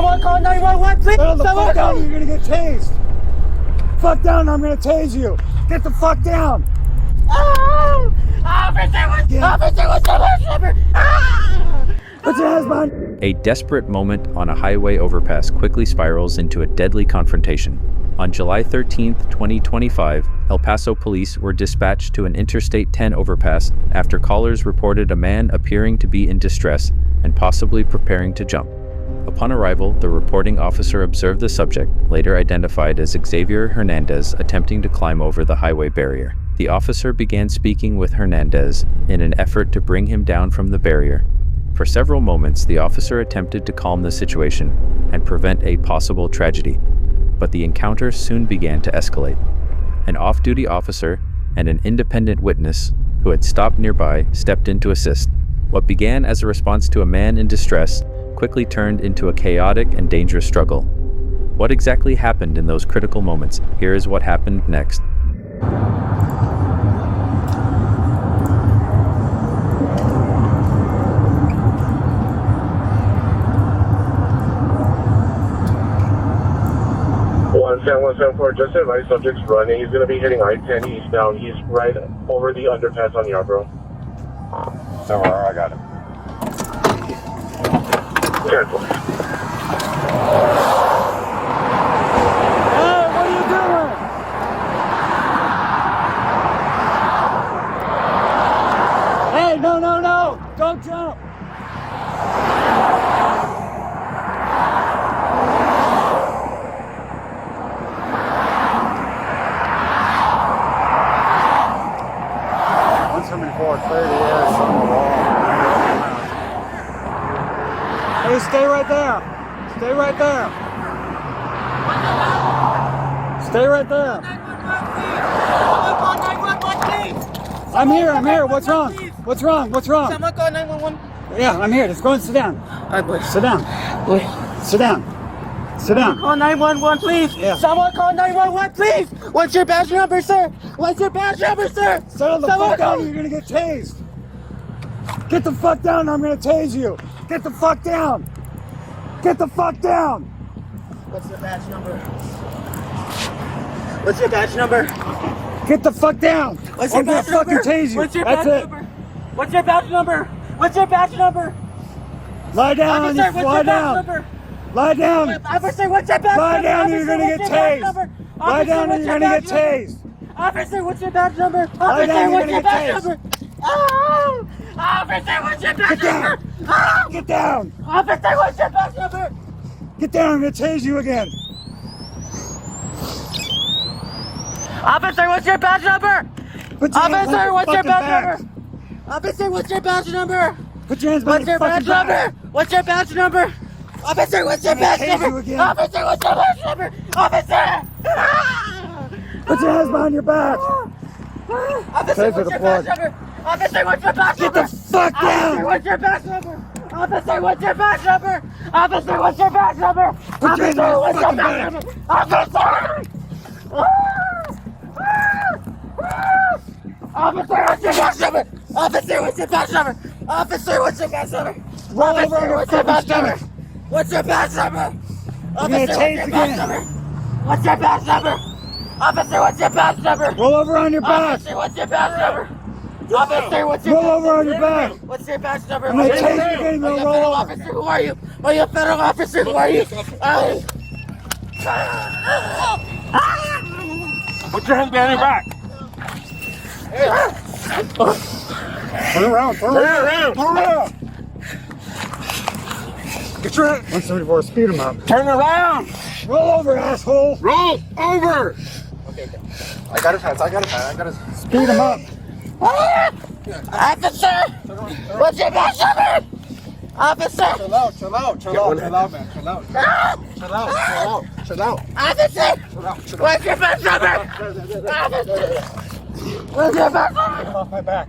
Someone call 911, please. Settle the fuck down or you're gonna get tased. Fuck down, I'm gonna tase you. Get the fuck down. Oh! Officer, what's the best number? Put your hands behind. A desperate moment on a highway overpass quickly spirals into a deadly confrontation. On July 13, 2025, El Paso police were dispatched to an Interstate 10 overpass after callers reported a man appearing to be in distress and possibly preparing to jump. Upon arrival, the reporting officer observed the subject, later identified as Xavier Hernandez, attempting to climb over the highway barrier. The officer began speaking with Hernandez in an effort to bring him down from the barrier. For several moments, the officer attempted to calm the situation and prevent a possible tragedy. But the encounter soon began to escalate. An off-duty officer and an independent witness who had stopped nearby stepped in to assist. What began as a response to a man in distress quickly turned into a chaotic and dangerous struggle. What exactly happened in those critical moments? Here is what happened next. San 174, just advise subject's running. He's going to be hitting I-10 eastbound. He's right over the underpass on Yarborough. Somewhere, I got him. Careful. Hey, what are you doing? Hey, no. Don't jump. Hey, stay right there. Stay right there. Stay right there. I'm here. What's wrong? Someone call 911. Yeah, I'm here. Just go and sit down. Alright, boy. Sit down. Boy. Sit down. Call 911, please. Yeah. Someone call 911, please. What's your badge number, sir? Settle the fuck down or you're gonna get tased. Get the fuck down, I'm gonna tase you. Get the fuck down. Get the fuck down. What's your badge number? Get the fuck down. What's your badge number? Fucking tase you. That's it. What's your badge number? Lie down. Officer, what's your badge number? Lie down. Officer, what's your badge number? Lie down or you're gonna get tased. Lie down or you're gonna get tased. Officer, what's your badge number? Lie down, Officer, you're what's gonna your get badge number? Oh! Officer, what's your badge number? Oh! Get down. Officer, what's your badge number? Get down, I'm gonna tase you again. Officer, what's your badge number? Put your hands behind Officer, what's your fucking badge back. number? Officer, what's your badge number? Put your hands behind What's your badge fucking back. number? What's your badge number? Officer, what's your I'm gonna badge tase you number? again. Officer, what's your badge number? Officer! Put your hands behind your back. Officer, Taser what's the your plug. badge number? Officer, what's your badge Get number? the fuck Officer, down. what's your badge number? Officer, what's your badge number? Officer, what's your badge number? Put your hands Officer, behind what's your your fucking badge back. number? Officer! Officer, what's your badge number? Officer, what's your badge number? Officer, what's your badge number? Roll over on Officer, your what's your fucking badge number? stomach. What's your badge number? gonna Officer, what's tase your again. badge number? What's your badge number? Officer, what's your badge number? Roll over on your back. Officer, what's your badge number? Officer, what's your Roll badge over on number? your back. What's your badge number? I'm gonna What's your tase you badge again, number? you're Are you a gonna roll federal over. officer? Who are you? Are you a federal officer? Who are you? Put your hands behind your back. Turn around. Turn around. Get your 174, speed him up. turn around. Roll over, asshole. Roll over. I got his hands. Speed him up. Officer! What's your badge number? Officer! Chill out, man. Chill out. Officer! What's your badge number? Officer! What's your badge number? Get off my back.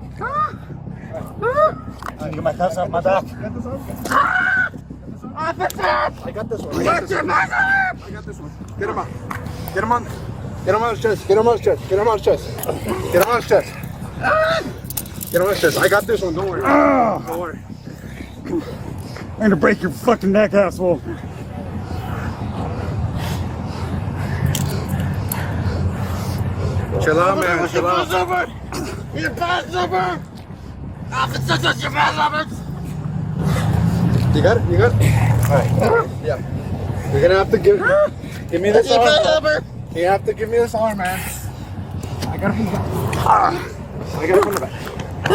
Get my cuffs off my back. Officer! I got this one. What's your badge number? I got this one. Get him out. Get him on his chest. Get him on his chest. I got this one. Don't worry. Don't worry. I'm gonna break your fucking neck, asshole. Chill out, man. Chill out. Your pass number! Officer, touch your pass numbers! You got it? You got it? Alright. Yeah. You're gonna have to give me this Your pass arm. number! You have to give me this arm, man. I got it from the back. I got it from the back. I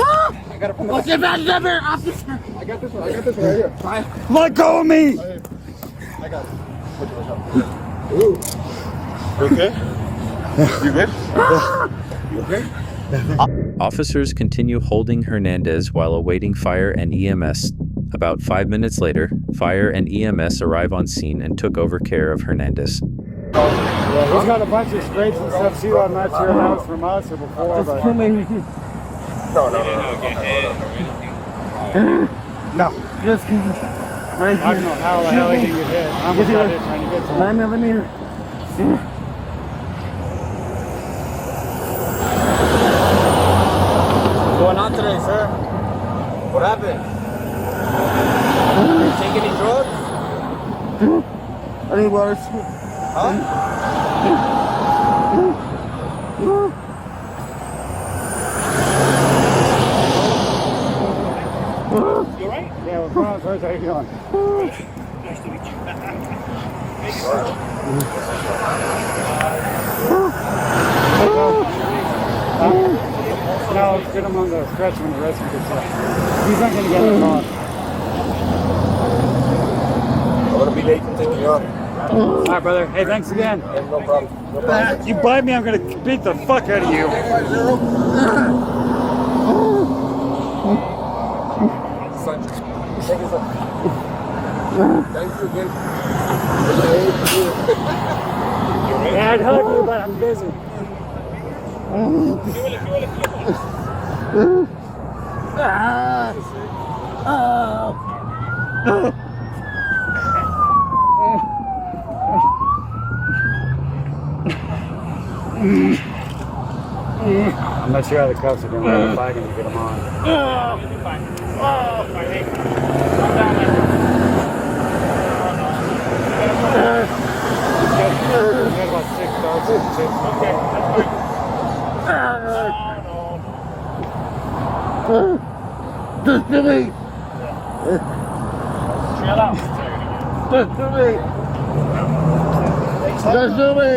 got it from the What's back. your pass number, officer? I got this one. I got this one right here. Fine. Let go of me! I got it. Ooh. You okay? You good? You okay? Officers continue holding Hernandez while awaiting fire and EMS. About 5 minutes later, fire and EMS arrive on scene and took over care of Hernandez. Yeah, he's got a bunch of scrapes and stuff too. I'm not sure that was from us or before, but... No. Just right I don't know how the hell he can get hit. I'm just out here trying to get to him. Let me. What's going on today, sir? What happened? You take any drugs? I need water. Huh? You alright? Yeah, what's going on, sir? How you doing? Nice to meet you. No, let's get him on the stretch when the rescue gets up. He's not going to get in the car. I'm gonna be late to take you up. Alright, brother. Hey, thanks again. No problem. No problem. You bite me, I'm going to beat the fuck out of you. Son, take this up. Thank you again. Yeah, I'd hug you, but I'm busy. I'm not sure how the cuffs are going to work if I can get them on. We got about 6 dogs and 6 Just to me. Chill out. Just to me. Just to me.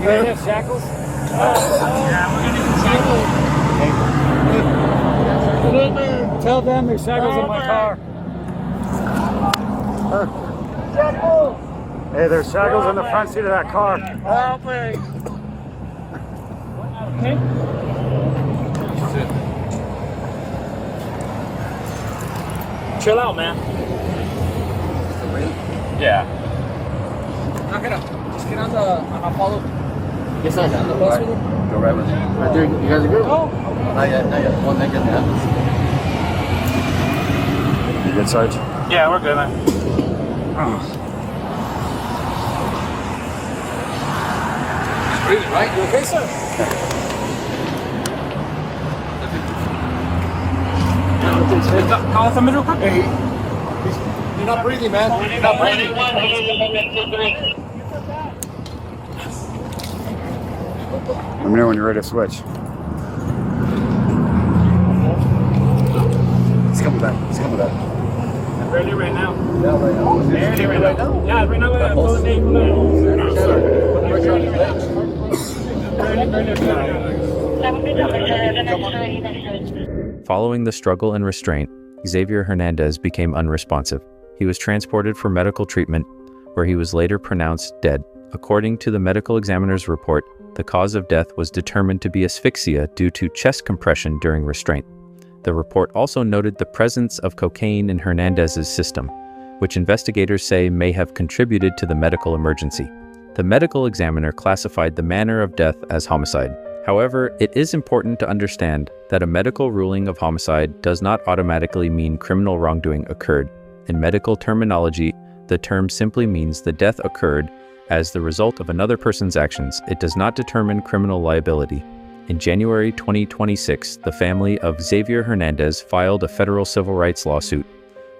You guys have shackles? Tell them there's shackles in my car. Hey, there's shackles in the front seat of that car. Help me. Chill out, man. Yeah. Knock it up. Just get on the follow. Yes, I got the bus with you. Go right with you. Right there. You guys are good? Not yet. One thing can happen. You good, Sarge? Yeah, we're good, man. Breathing, right? You okay, sir? Call somebody real quick. Hey, you're not breathing, man. You're not breathing. Let me know when you're ready to switch. He's coming back. He's coming back. Ready right now. Yeah, right now. Ready right now. Yeah, right now. Following the struggle and restraint, Xavier Hernandez became unresponsive. He was transported for medical treatment, where he was later pronounced dead. According to the medical examiner's report, the cause of death was determined to be asphyxia due to chest compression during restraint. The report also noted the presence of cocaine in Hernandez's system, which investigators say may have contributed to the medical emergency. The medical examiner classified the manner of death as homicide. However, it is important to understand that a medical ruling of homicide does not automatically mean criminal wrongdoing occurred. In medical terminology, the term simply means the death occurred as the result of another person's actions. It does not determine criminal liability. In January 2026, the family of Xavier Hernandez filed a federal civil rights lawsuit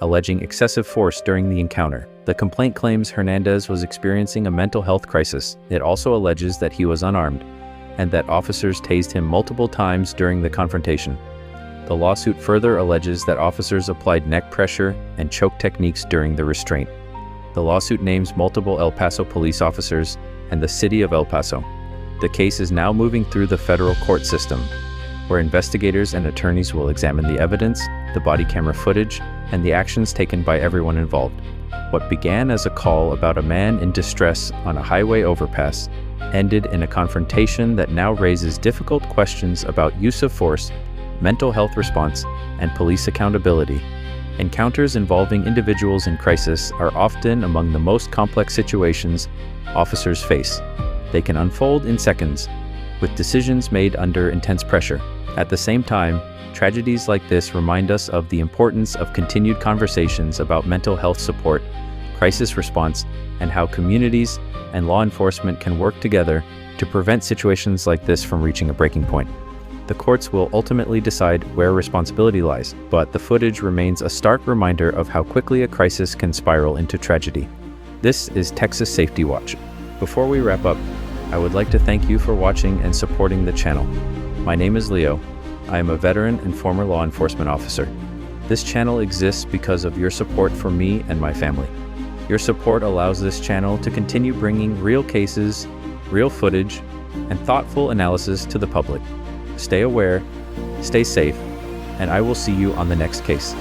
alleging excessive force during the encounter. The complaint claims Hernandez was experiencing a mental health crisis. It also alleges that he was unarmed and that officers tased him multiple times during the confrontation. The lawsuit further alleges that officers applied neck pressure and choke techniques during the restraint. The lawsuit names multiple El Paso police officers and the city of El Paso. The case is now moving through the federal court system, where investigators and attorneys will examine the evidence, the body camera footage, and the actions taken by everyone involved. What began as a call about a man in distress on a highway overpass ended in a confrontation that now raises difficult questions about use of force, mental health response, and police accountability. Encounters involving individuals in crisis are often among the most complex situations officers face. They can unfold in seconds, with decisions made under intense pressure. At the same time, tragedies like this remind us of the importance of continued conversations about mental health support, crisis response, and how communities and law enforcement can work together to prevent situations like this from reaching a breaking point. The courts will ultimately decide where responsibility lies, but the footage remains a stark reminder of how quickly a crisis can spiral into tragedy. This is Texas Safety Watch. Before we wrap up, I would like to thank you for watching and supporting the channel. My name is Leo. I am a veteran and former law enforcement officer. This channel exists because of your support for me and my family. Your support allows this channel to continue bringing real cases, real footage, and thoughtful analysis to the public. Stay aware, stay safe, and I will see you on the next case.